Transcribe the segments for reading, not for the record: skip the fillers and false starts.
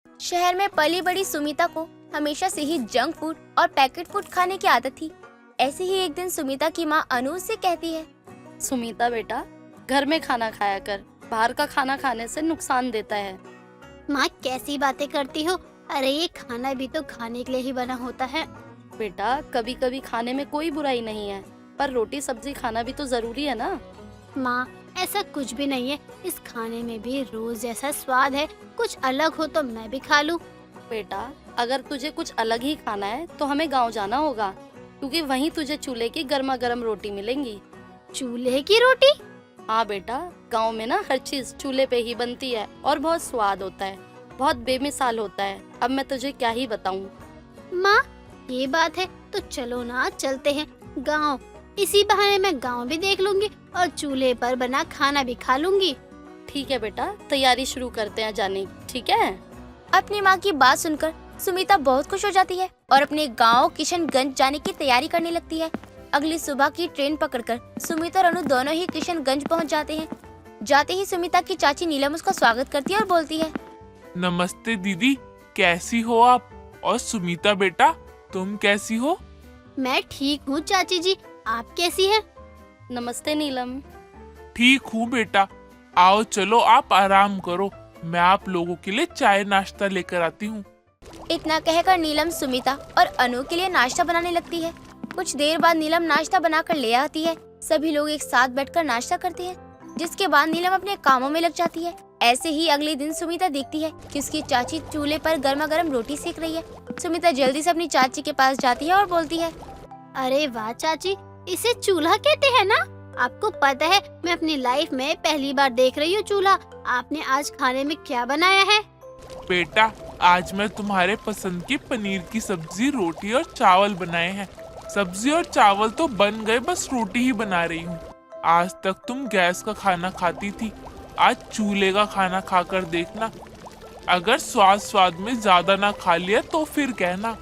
शहर में पली बड़ी सुमिता को हमेशा से ही जंक फूड और पैकेट फूड खाने की आदत थी। ऐसे ही एक दिन सुमिता की माँ अनु से कहती है, सुमिता बेटा, घर में खाना खाया कर, बाहर का खाना खाने से नुकसान देता है। माँ कैसी बातें करती हो? अरे ये खाना भी तो खाने के लिए ही बना होता है। बेटा, कभी कभी खाने में कोई बुराई नहीं है, पर रोटी सब्जी खाना भी तो जरूरी है ना। माँ ऐसा कुछ भी नहीं है, इस खाने में भी रोज जैसा स्वाद है, कुछ अलग हो तो मैं भी खा लूँ। बेटा, अगर तुझे कुछ अलग ही खाना है तो हमें गांव जाना होगा, क्योंकि वहीं तुझे चूल्हे की गर्मा गर्म रोटी मिलेंगी। चूल्हे की रोटी? हाँ बेटा, गांव में ना हर चीज चूल्हे पे ही बनती है और बहुत स्वाद होता है, बहुत बेमिसाल होता है। अब मैं तुझे क्या ही बताऊं। माँ ये बात है तो चलो ना, चलते हैं गांव। इसी बहाने मैं गांव भी देख लूंगी और चूल्हे पर बना खाना भी खा लूंगी। ठीक है बेटा, तैयारी शुरू करते हैं जाने की, ठीक है? अपनी माँ की बात सुनकर सुमिता बहुत खुश हो जाती है और अपने गांव किशनगंज जाने की तैयारी करने लगती है। अगली सुबह की ट्रेन पकड़कर सुमिता और अनु दोनों ही किशनगंज पहुंच जाते हैं। जाते ही सुमिता की चाची नीलम उसका स्वागत करती है और बोलती है, नमस्ते दीदी, कैसी हो आप? और सुमिता बेटा, तुम कैसी हो? मैं ठीक हूँ चाची जी, आप कैसी हैं? नमस्ते नीलम। ठीक हूँ बेटा। आओ चलो, आप आराम करो, मैं आप लोगों के लिए चाय नाश्ता लेकर आती हूँ। इतना कहकर नीलम सुमिता और अनु के लिए नाश्ता बनाने लगती है। कुछ देर बाद नीलम नाश्ता बनाकर ले आती है। सभी लोग एक साथ बैठकर नाश्ता करते हैं, जिसके बाद नीलम अपने कामों में लग जाती है। ऐसे ही अगले दिन सुमिता देखती है कि उसकी चाची चूल्हे पर गर्मा गर्म रोटी सेक रही है। सुमिता जल्दी से अपनी चाची के पास जाती है और बोलती है, अरे वाह चाची, इसे चूल्हा कहते हैं ना? आपको पता है मैं अपनी लाइफ में पहली बार देख रही हूँ चूल्हा। आपने आज खाने में क्या बनाया है? बेटा, आज मैं तुम्हारे पसंद की पनीर की सब्जी, रोटी और चावल बनाए हैं। सब्जी और चावल तो बन गए, बस रोटी ही बना रही हूँ। आज तक तुम गैस का खाना खाती थी, आज चूल्हे का खाना खाकर देखना। अगर स्वाद में ज्यादा ना खा लिया तो फिर कहना।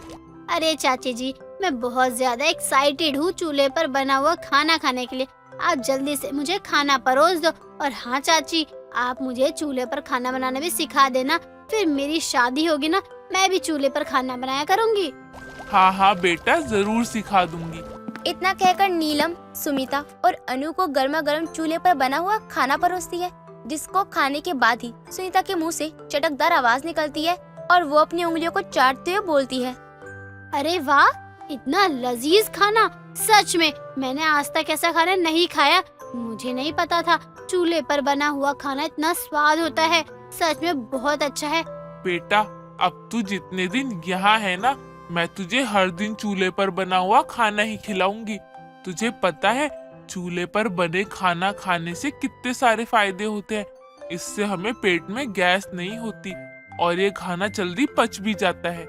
अरे चाची जी, मैं बहुत ज्यादा एक्साइटेड हूँ चूल्हे पर बना हुआ खाना खाने के लिए। आप जल्दी से मुझे खाना परोस दो। और हाँ चाची, आप मुझे चूल्हे पर खाना बनाना भी सिखा देना, फिर मेरी शादी होगी ना, मैं भी चूल्हे पर खाना बनाया करूँगी। हाँ बेटा, जरूर सिखा दूंगी। इतना कहकर नीलम सुमिता और अनु को गर्मा गर्म चूल्हे पर बना हुआ खाना परोसती है, जिसको खाने के बाद ही सुनीता के मुंह से चटकदार आवाज निकलती है और वो अपनी उंगलियों को चाटते हुए बोलती है, अरे वाह, इतना लजीज खाना! सच में मैंने आज तक ऐसा खाना नहीं खाया। मुझे नहीं पता था चूल्हे पर बना हुआ खाना इतना स्वाद होता है। सच में बहुत अच्छा है। बेटा, अब तू जितने दिन यहाँ है ना, मैं तुझे हर दिन चूल्हे पर बना हुआ खाना ही खिलाऊंगी। तुझे पता है चूल्हे पर बने खाना खाने से कितने सारे फायदे होते हैं। इससे हमें पेट में गैस नहीं होती और ये खाना जल्दी पच भी जाता है।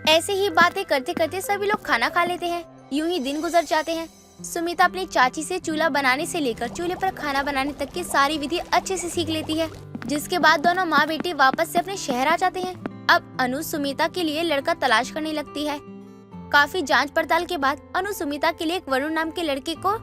ऐसे ही बातें करते करते सभी लोग खाना खा लेते हैं। यूं ही दिन गुजर जाते हैं। सुमिता अपनी चाची से चूल्हा बनाने से लेकर चूल्हे पर खाना बनाने तक की सारी विधि अच्छे से सीख लेती है, जिसके बाद दोनों माँ बेटी वापस से अपने शहर आ जाते हैं। अब अनु सुमिता के लिए लड़का तलाश करने लगती है। काफी जांच पड़ताल के बाद अनु सुमिता के लिए एक वरुण नाम के लड़के को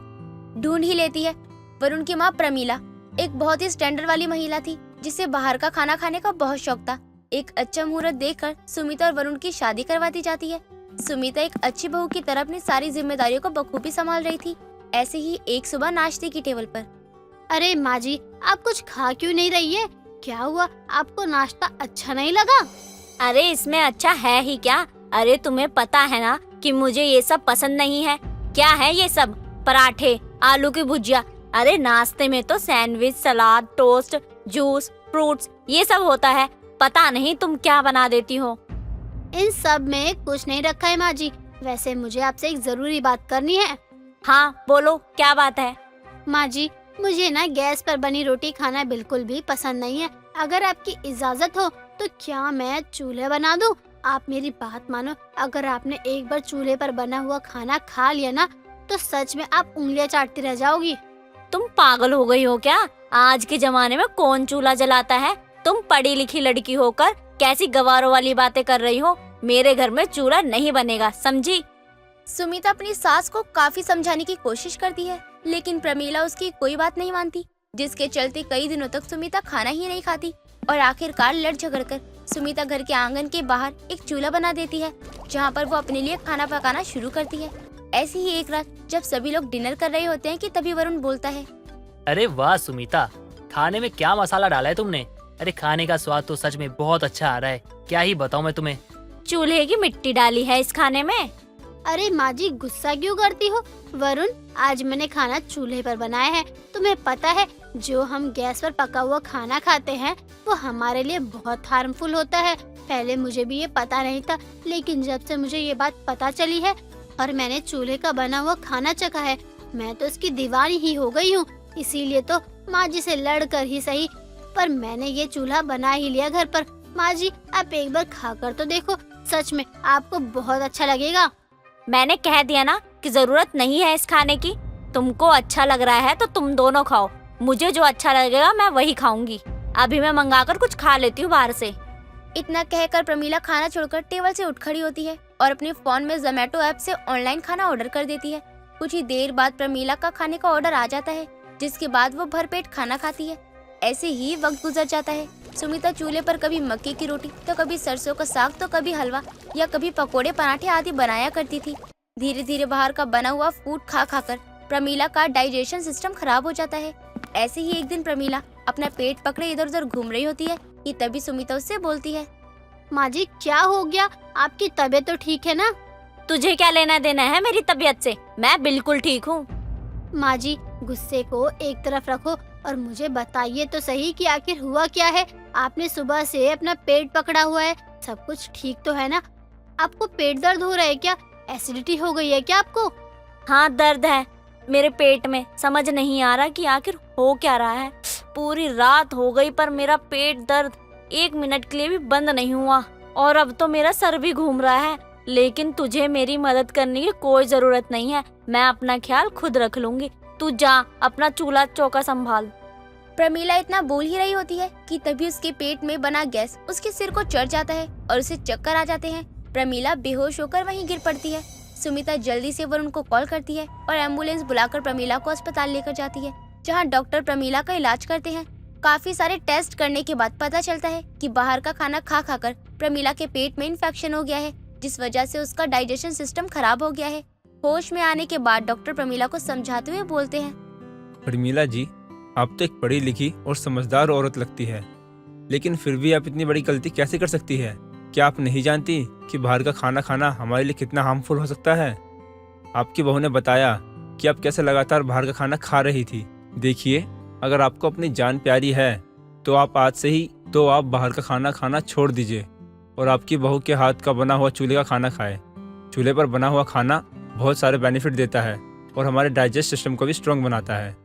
ढूंढ ही लेती है। वरुण की माँ प्रमीला एक बहुत ही स्टैंडर्ड वाली महिला थी, जिसे बाहर का खाना खाने का बहुत शौक था। एक अच्छा मुहूर्त देखकर सुमिता और वरुण की शादी करवा दी जाती है। सुमिता एक अच्छी बहू की तरह अपनी सारी जिम्मेदारियों को बखूबी संभाल रही थी। ऐसे ही एक सुबह नाश्ते की टेबल पर, अरे माँ जी, आप कुछ खा क्यों नहीं रही है? क्या हुआ, आपको नाश्ता अच्छा नहीं लगा? अरे इसमें अच्छा है ही क्या? अरे तुम्हें पता है ना कि मुझे ये सब पसंद नहीं है। क्या है ये सब? पराठे, आलू की भुजिया। अरे नाश्ते में तो सैंडविच, सलाद, टोस्ट, जूस, फ्रूट्स ये सब होता है। पता नहीं तुम क्या बना देती हो। इन सब में कुछ नहीं रखा है माँ जी। वैसे मुझे आपसे एक जरूरी बात करनी है। हाँ बोलो, क्या बात है? माँ जी, मुझे ना गैस पर बनी रोटी खाना बिल्कुल भी पसंद नहीं है। अगर आपकी इजाजत हो तो क्या मैं चूल्हे बना दूं? आप मेरी बात मानो, अगर आपने एक बार चूल्हे पर बना हुआ खाना खा लिया ना, तो सच में आप उंगलियां चाटती रह जाओगी। तुम पागल हो गई हो क्या? आज के जमाने में कौन चूल्हा जलाता है? तुम पढ़ी लिखी लड़की होकर कैसी गवारों वाली बातें कर रही हो? मेरे घर में चूल्हा नहीं बनेगा, समझी? सुमिता अपनी सास को काफी समझाने की कोशिश करती है, लेकिन प्रमीला उसकी कोई बात नहीं मानती, जिसके चलते कई दिनों तक सुमिता खाना ही नहीं खाती। और आखिरकार लड़ झगड़ कर सुमिता घर के आंगन के बाहर एक चूल्हा बना देती है, जहाँ पर वो अपने लिए खाना पकाना शुरू करती है। ऐसी ही एक रात जब सभी लोग डिनर कर रहे होते हैं कि तभी वरुण बोलता है, अरे वाह सुमिता, खाने में क्या मसाला डाला है तुमने? अरे खाने का स्वाद तो सच में बहुत अच्छा आ रहा है, क्या ही बताऊं मैं तुम्हें। चूल्हे की मिट्टी डाली है इस खाने में। अरे माँ जी, गुस्सा क्यों करती हो? वरुण, आज मैंने खाना चूल्हे पर बनाया है। तुम्हें पता है, जो हम गैस पर पका हुआ खाना खाते हैं वो हमारे लिए बहुत हार्मफुल होता है। पहले मुझे भी ये पता नहीं था, लेकिन जब से मुझे ये बात पता चली है और मैंने चूल्हे का बना हुआ खाना चखा है, मैं तो इसकी दीवानी ही हो गई हूँ। इसीलिए तो माँ जी से लड़ कर ही सही, पर मैंने ये चूल्हा बना ही लिया घर पर। माँ जी, आप एक बार खाकर तो देखो, सच में आपको बहुत अच्छा लगेगा। मैंने कह दिया ना कि जरूरत नहीं है इस खाने की। तुमको अच्छा लग रहा है तो तुम दोनों खाओ, मुझे जो अच्छा लगेगा मैं वही खाऊंगी। अभी मैं मंगाकर कुछ खा लेती हूँ बाहर से। इतना कहकर प्रमीला खाना छोड़कर टेबल से उठ खड़ी होती है और अपने फोन में जोमेटो ऐप से ऑनलाइन खाना ऑर्डर कर देती है। कुछ ही देर बाद प्रमीला का खाने का ऑर्डर आ जाता है, जिसके बाद वो भरपेट खाना खाती है। ऐसे ही वक्त गुजर जाता है। सुमिता चूल्हे पर कभी मक्के की रोटी तो कभी सरसों का साग तो कभी हलवा या कभी पकोड़े पराठे आदि बनाया करती थी। धीरे धीरे बाहर का बना हुआ फूड खा खाकर प्रमीला का डाइजेशन सिस्टम खराब हो जाता है। ऐसे ही एक दिन प्रमीला अपना पेट पकड़े इधर उधर घूम रही होती है कि तभी सुमिता उससे बोलती है, माँ जी, क्या हो गया? आपकी तबीयत तो ठीक है ना? तुझे क्या लेना देना है मेरी तबीयत से? मैं बिल्कुल ठीक हूँ। माँ जी, गुस्से को एक तरफ रखो और मुझे बताइए तो सही कि आखिर हुआ क्या है। आपने सुबह से अपना पेट पकड़ा हुआ है, सब कुछ ठीक तो है ना? आपको पेट दर्द हो रहा है क्या? एसिडिटी हो गई है क्या आपको? हाँ, दर्द है मेरे पेट में। समझ नहीं आ रहा कि आखिर हो क्या रहा है। पूरी रात हो गई पर मेरा पेट दर्द 1 मिनट के लिए भी बंद नहीं हुआ और अब तो मेरा सर भी घूम रहा है। लेकिन तुझे मेरी मदद करने की कोई जरूरत नहीं है, मैं अपना ख्याल खुद रख लूंगी। तू जा अपना चूल्हा चौका संभाल। प्रमीला इतना बोल ही रही होती है कि तभी उसके पेट में बना गैस उसके सिर को चढ़ जाता है और उसे चक्कर आ जाते हैं। प्रमीला बेहोश होकर वहीं गिर पड़ती है। सुमिता जल्दी से वरुण को कॉल करती है और एम्बुलेंस बुलाकर प्रमीला को अस्पताल लेकर जाती है, जहां डॉक्टर प्रमीला का इलाज करते हैं। काफी सारे टेस्ट करने के बाद पता चलता है कि बाहर का खाना खा खाकर प्रमीला के पेट में इन्फेक्शन हो गया है, जिस वजह से उसका डाइजेशन सिस्टम खराब हो गया है। होश में आने के बाद डॉक्टर प्रमीला को समझाते हुए बोलते हैं, प्रमीला जी, आप तो एक पढ़ी लिखी और समझदार औरत लगती है, लेकिन फिर भी आप इतनी बड़ी गलती कैसे कर सकती है? क्या आप नहीं जानती कि बाहर का खाना खाना हमारे लिए कितना हार्मफुल हो सकता है? आपकी बहू ने बताया कि आप कैसे लगातार बाहर का खाना खा रही थी। देखिए, अगर आपको अपनी जान प्यारी है तो आप आज से ही आप बाहर का खाना खाना छोड़ दीजिए और आपकी बहू के हाथ का बना हुआ चूल्हे का खाना खाएं। चूल्हे पर बना हुआ खाना बहुत सारे बेनिफिट देता है और हमारे डाइजेस्ट सिस्टम को भी स्ट्रॉन्ग बनाता है।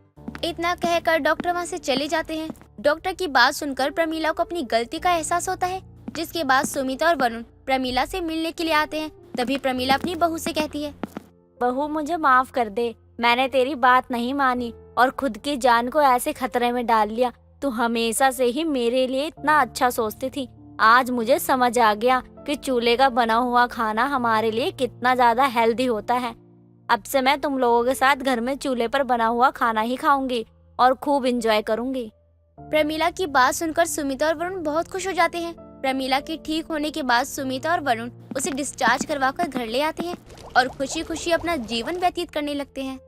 इतना कहकर डॉक्टर वहां से चले जाते हैं। डॉक्टर की बात सुनकर प्रमीला को अपनी गलती का एहसास होता है, जिसके बाद सुमिता और वरुण प्रमीला से मिलने के लिए आते हैं। तभी प्रमीला अपनी बहू से कहती है, बहू मुझे माफ कर दे, मैंने तेरी बात नहीं मानी और खुद की जान को ऐसे खतरे में डाल लिया। तू हमेशा से ही मेरे लिए इतना अच्छा सोचती थी। आज मुझे समझ आ गया कि चूल्हे का बना हुआ खाना हमारे लिए कितना ज्यादा हेल्दी होता है। अब से मैं तुम लोगों के साथ घर में चूल्हे पर बना हुआ खाना ही खाऊंगी और खूब एंजॉय करूंगी। प्रमीला की बात सुनकर सुमिता और वरुण बहुत खुश हो जाते हैं। प्रमीला के ठीक होने के बाद सुमिता और वरुण उसे डिस्चार्ज करवाकर घर ले आते हैं और खुशी खुशी अपना जीवन व्यतीत करने लगते हैं।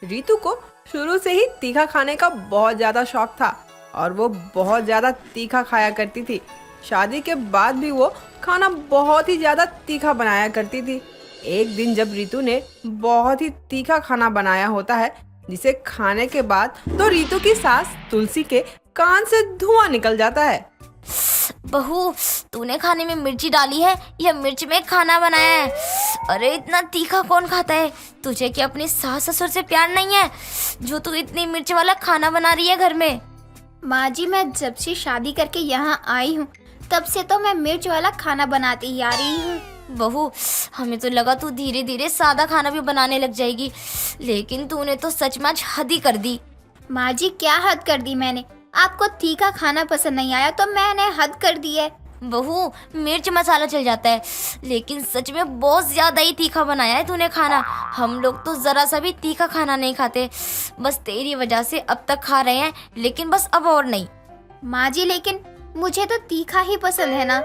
रीतू को शुरू से ही तीखा खाने का बहुत ज्यादा शौक था और वो बहुत ज्यादा तीखा खाया करती थी। शादी के बाद भी वो खाना बहुत ही ज्यादा तीखा बनाया करती थी। एक दिन जब रीतू ने बहुत ही तीखा खाना बनाया होता है, जिसे खाने के बाद तो रीतू की सास तुलसी के कान से धुआं निकल जाता है। बहू, तूने खाने में मिर्ची डाली है या मिर्च में खाना बनाया है? अरे इतना तीखा कौन खाता है? तुझे क्या अपने सास ससुर से प्यार नहीं है जो तू इतनी मिर्च वाला खाना बना रही है घर में? माँ जी, मैं जब से शादी करके यहाँ आई हूँ तब से तो मैं मिर्च वाला खाना बनाती ही आ रही हूँ। बहू, हमें तो लगा तू धीरे धीरे सादा खाना भी बनाने लग जाएगी, लेकिन तूने तो सचमुच हद ही कर दी। माँ जी, क्या हद कर दी मैंने? आपको तीखा खाना पसंद नहीं आया तो मैंने हद कर दी है। बहू, मिर्च मसाला चल जाता है, लेकिन सच में बहुत ज्यादा ही तीखा बनाया है तूने खाना। हम लोग तो जरा सा भी तीखा खाना नहीं खाते, बस तेरी वजह से अब तक खा रहे हैं, लेकिन बस अब और नहीं। माँ जी लेकिन मुझे तो तीखा ही पसंद है ना।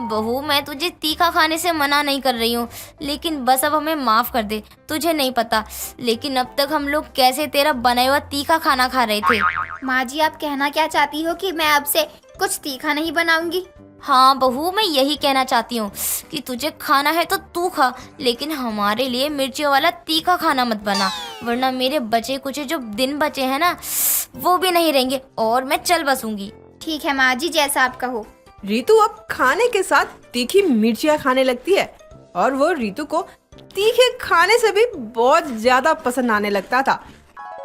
बहू, मैं तुझे तीखा खाने से मना नहीं कर रही हूँ, लेकिन बस अब हमें माफ कर दे। तुझे नहीं पता, लेकिन अब तक हम लोग कैसे तेरा बनाया हुआ तीखा खाना खा रहे थे। माँ जी आप कहना क्या चाहती हो कि मैं अब से कुछ तीखा नहीं बनाऊंगी? हाँ बहू, मैं यही कहना चाहती हूँ कि तुझे खाना है तो तू खा, लेकिन हमारे लिए मिर्चियों वाला तीखा खाना मत बना, वरना मेरे बचे कुछ जो दिन बचे हैं ना, वो भी नहीं रहेंगे और मैं चल बसूंगी। ठीक है माँ जी, जैसा आप कहो। रीतू अब खाने के साथ तीखी मिर्चियाँ खाने लगती है और वो रीतू को तीखे खाने से भी बहुत ज्यादा पसंद आने लगता था।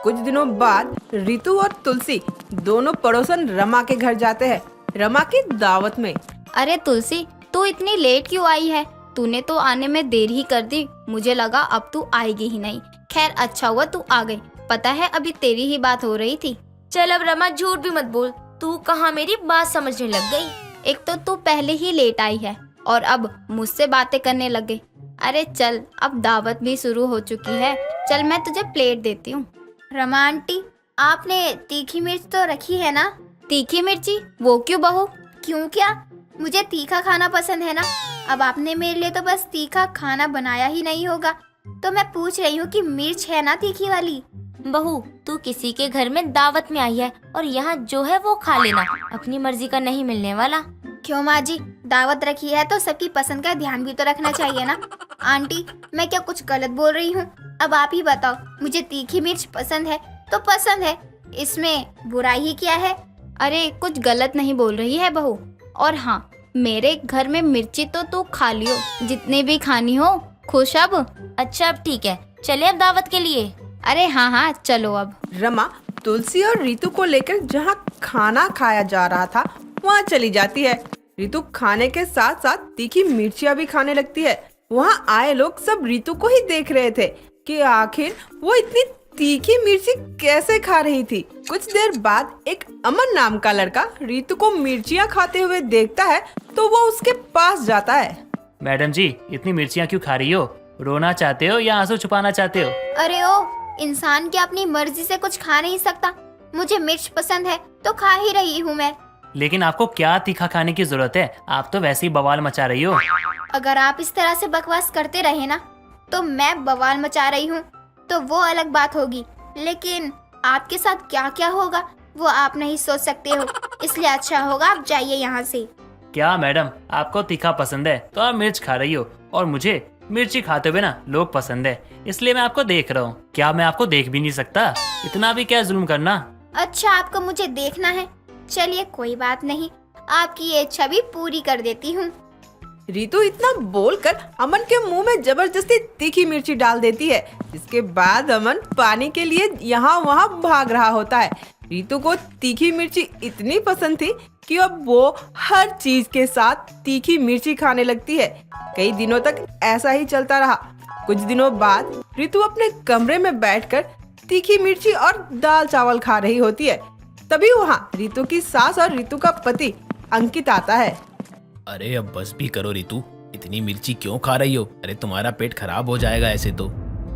कुछ दिनों बाद रीतू और तुलसी दोनों पड़ोसन रमा के घर जाते हैं, रमा की दावत में। अरे तुलसी, तू इतनी लेट क्यों आई है? तूने तो आने में देर ही कर दी, मुझे लगा अब तू आएगी ही नहीं। खैर अच्छा हुआ तू आ गई, पता है अभी तेरी ही बात हो रही थी। चल अब रमा, झूठ भी मत बोल, तू कहाँ मेरी बात समझने लग गई। एक तो तू पहले ही लेट आई है और अब मुझसे बातें करने लग गई। अरे चल, अब दावत भी शुरू हो चुकी है, चल मैं तुझे प्लेट देती हूँ। रमा आंटी, आपने तीखी मिर्च तो रखी है ना? तीखी मिर्ची? वो क्यों बहू? क्यों क्या, मुझे तीखा खाना पसंद है ना। अब आपने मेरे लिए तो बस तीखा खाना बनाया ही नहीं होगा, तो मैं पूछ रही हूँ कि मिर्च है ना तीखी वाली? बहू, तू किसी के घर में दावत में आई है और यहाँ जो है वो खा लेना, अपनी मर्जी का नहीं मिलने वाला। क्यों माँ जी, दावत रखी है तो सबकी पसंद का ध्यान भी तो रखना चाहिए ना। आंटी, मैं क्या कुछ गलत बोल रही हूँ? अब आप ही बताओ, मुझे तीखी मिर्च पसंद है तो पसंद है, इसमें बुराई ही क्या है? अरे कुछ गलत नहीं बोल रही है बहू। और हाँ, मेरे घर में मिर्ची तो तू खा लियो, जितने भी खानी हो। खुश अब? अच्छा अब ठीक है, चले अब दावत के लिए। अरे हाँ हाँ चलो अब। रमा तुलसी और रीतू को लेकर जहाँ खाना खाया जा रहा था वहाँ चली जाती है। रीतू खाने के साथ साथ तीखी मिर्चियाँ भी खाने लगती है। वहाँ आए लोग सब रीतू को ही देख रहे थे कि आखिर वो इतनी तीखी मिर्ची कैसे खा रही थी। कुछ देर बाद एक अमन नाम का लड़का रीतू को मिर्चियाँ खाते हुए देखता है तो वो उसके पास जाता है। मैडम जी, इतनी मिर्चियाँ क्यों खा रही हो? रोना चाहते हो या आंसू छुपाना चाहते हो? अरे ओ, इंसान क्या अपनी मर्जी से कुछ खा नहीं सकता? मुझे मिर्च पसंद है तो खा ही रही हूँ मैं। लेकिन आपको क्या तीखा खाने की जरूरत है? आप तो वैसे ही बवाल मचा रही हो। अगर आप इस तरह से बकवास करते रहे ना तो मैं बवाल मचा रही हूँ तो वो अलग बात होगी, लेकिन आपके साथ क्या क्या होगा वो आप नहीं सोच सकते हो, इसलिए अच्छा होगा आप जाइए यहाँ से। क्या मैडम, आपको तीखा पसंद है तो आप मिर्च खा रही हो और मुझे मिर्ची खाते हुए ना लोग पसंद है, इसलिए मैं आपको देख रहा हूँ। क्या मैं आपको देख भी नहीं सकता? इतना भी क्या जुल्म करना। अच्छा, आपको मुझे देखना है, चलिए कोई बात नहीं, आपकी ये इच्छा भी पूरी कर देती हूँ। रीतू इतना बोलकर अमन के मुंह में जबरदस्ती तीखी मिर्ची डाल देती है, जिसके बाद अमन पानी के लिए यहाँ वहाँ भाग रहा होता है। रीतू को तीखी मिर्ची इतनी पसंद थी कि अब वो हर चीज के साथ तीखी मिर्ची खाने लगती है। कई दिनों तक ऐसा ही चलता रहा। कुछ दिनों बाद रीतू अपने कमरे में बैठकर तीखी मिर्ची और दाल चावल खा रही होती है। तभी वहाँ रीतू की सास और रीतू का पति अंकित आता है। अरे अब बस भी करो रीतू, इतनी मिर्ची क्यों खा रही हो? अरे तुम्हारा पेट खराब हो जाएगा ऐसे तो।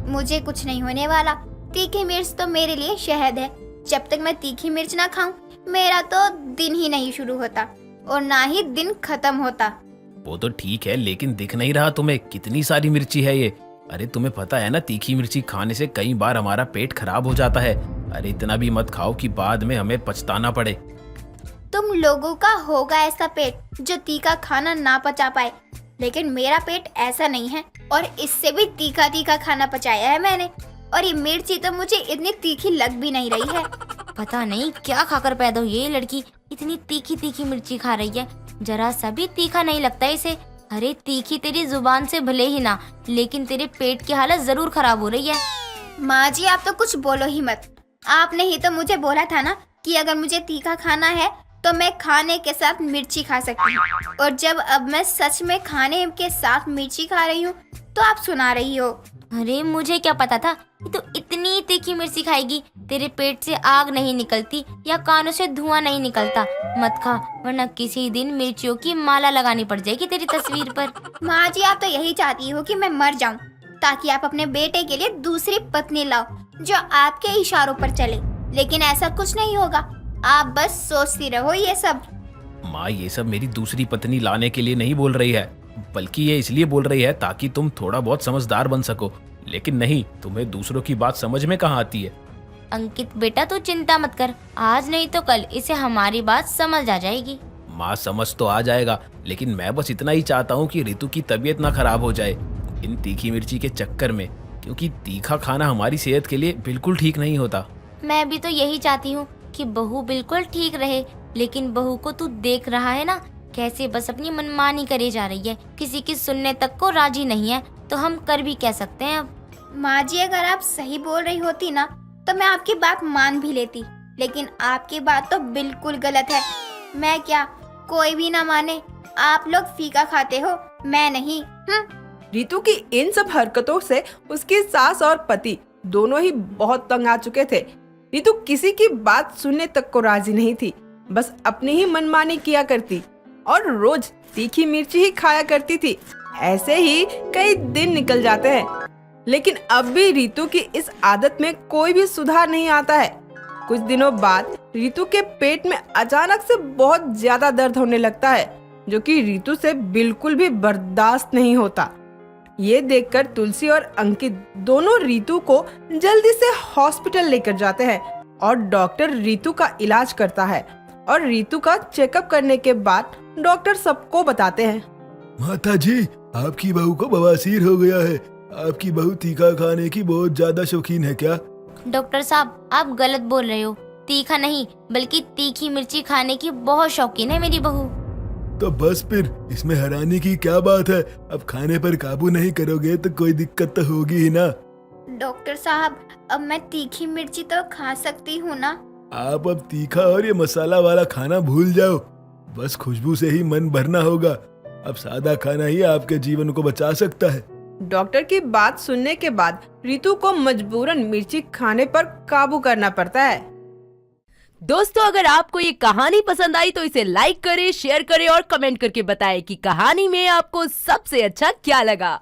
मुझे कुछ नहीं होने वाला, तीखी मिर्च तो मेरे लिए शहद है। जब तक मैं तीखी मिर्च ना खाऊं मेरा तो दिन ही नहीं शुरू होता और ना ही दिन खत्म होता। वो तो ठीक है, लेकिन दिख नहीं रहा तुम्हें कितनी सारी मिर्ची है ये। अरे तुम्हें पता है ना, तीखी मिर्ची खाने से कई बार हमारा पेट खराब हो जाता है। अरे इतना भी मत खाओ कि बाद में हमें पछताना पड़े। तुम लोगों का होगा ऐसा पेट जो तीखा खाना ना पचा पाए, लेकिन मेरा पेट ऐसा नहीं है और इससे भी तीखा तीखा खाना पचाया है मैंने। और ये मिर्ची तो मुझे इतनी तीखी लग भी नहीं रही है। पता नहीं क्या खाकर पैदा हुई ये लड़की, इतनी तीखी तीखी मिर्ची खा रही है, जरा सा भी तीखा नहीं लगता इसे। अरे तीखी तेरी जुबान से भले ही ना, लेकिन तेरे पेट की हालत जरूर खराब हो रही है। माँ जी आप तो कुछ बोलो ही मत, आपने ही तो मुझे बोला था ना कि अगर मुझे तीखा खाना है तो मैं खाने के साथ मिर्ची खा सकती हूँ, और जब अब मैं सच में खाने के साथ मिर्ची खा रही हूँ तो आप सुना रही हो। अरे मुझे क्या पता था कि तू इतनी तीखी मिर्ची खाएगी, तेरे पेट से आग नहीं निकलती या कानों से धुआं नहीं निकलता। मत खा, वरना किसी दिन मिर्चियों की माला लगानी पड़ जाएगी तेरी तस्वीर पर। माँ जी आप तो यही चाहती हो कि मैं मर जाऊं ताकि आप अपने बेटे के लिए दूसरी पत्नी लाओ जो आपके इशारों पर चले, लेकिन ऐसा कुछ नहीं होगा। आप बस सोचती रहो ये सब। माँ ये सब मेरी दूसरी पत्नी लाने के लिए नहीं बोल रही है, बल्कि ये इसलिए बोल रही है ताकि तुम थोड़ा बहुत समझदार बन सको। लेकिन नहीं, तुम्हें दूसरों की बात समझ में कहाँ आती है। अंकित बेटा तू चिंता मत कर, आज नहीं तो कल इसे हमारी बात समझ आ जाएगी। माँ समझ तो आ जाएगा, लेकिन मैं बस इतना ही चाहता हूँ कि रितु की तबीयत ना खराब हो जाए इन तीखी मिर्ची के चक्कर में, क्योंकि तीखा खाना हमारी सेहत के लिए बिल्कुल ठीक नहीं होता। मैं भी तो यही चाहती हूँ कि बहू बिल्कुल ठीक रहे, लेकिन बहू को तू देख रहा है ना कैसे बस अपनी मनमानी करे जा रही है, किसी की सुनने तक को राजी नहीं है, तो हम कर भी कह सकते हैं। अब माँ जी अगर आप सही बोल रही होती ना तो मैं आपकी बात मान भी लेती, लेकिन आपकी बात तो बिल्कुल गलत है। मैं क्या, कोई भी ना माने, आप लोग फीका खाते हो, मैं नहीं। रितु की इन सब हरकतों से उसकी सास और पति दोनों ही बहुत तंग आ चुके थे। रितु किसी की बात सुनने तक को राजी नहीं थी, बस अपनी ही मनमानी किया करती और रोज तीखी मिर्ची ही खाया करती थी। ऐसे ही कई दिन निकल जाते हैं, लेकिन अब भी रितु की इस आदत में कोई भी सुधार नहीं आता है। कुछ दिनों बाद रितु के पेट में अचानक से बहुत ज्यादा दर्द होने लगता है, जो कि रितु से बिल्कुल भी बर्दाश्त नहीं होता। ये देखकर तुलसी और अंकित दोनों रितु को जल्दी से हॉस्पिटल लेकर जाते हैं और डॉक्टर रितु का इलाज करता है और रितु का चेकअप करने के बाद डॉक्टर सबको बताते हैं। माता जी, आपकी बहू को बवासीर हो गया है। आपकी बहू तीखा खाने की बहुत ज्यादा शौकीन है क्या? डॉक्टर साहब आप गलत बोल रहे हो, तीखा नहीं बल्कि तीखी मिर्ची खाने की बहुत शौकीन है मेरी बहू। तो बस फिर इसमें हैरानी की क्या बात है? अब खाने पर काबू नहीं करोगे तो कोई दिक्कत तो होगी ही ना। डॉक्टर साहब अब मैं तीखी मिर्ची तो खा सकती हूँ ना? आप अब तीखा और ये मसाला वाला खाना भूल जाओ, बस खुशबू से ही मन भरना होगा। अब सादा खाना ही आपके जीवन को बचा सकता है। डॉक्टर की बात सुनने के बाद रितु को मजबूरन मिर्ची खाने पर काबू करना पड़ता है। दोस्तों अगर आपको ये कहानी पसंद आई तो इसे लाइक करें, शेयर करें और कमेंट करके बताएं कि कहानी में आपको सबसे अच्छा क्या लगा।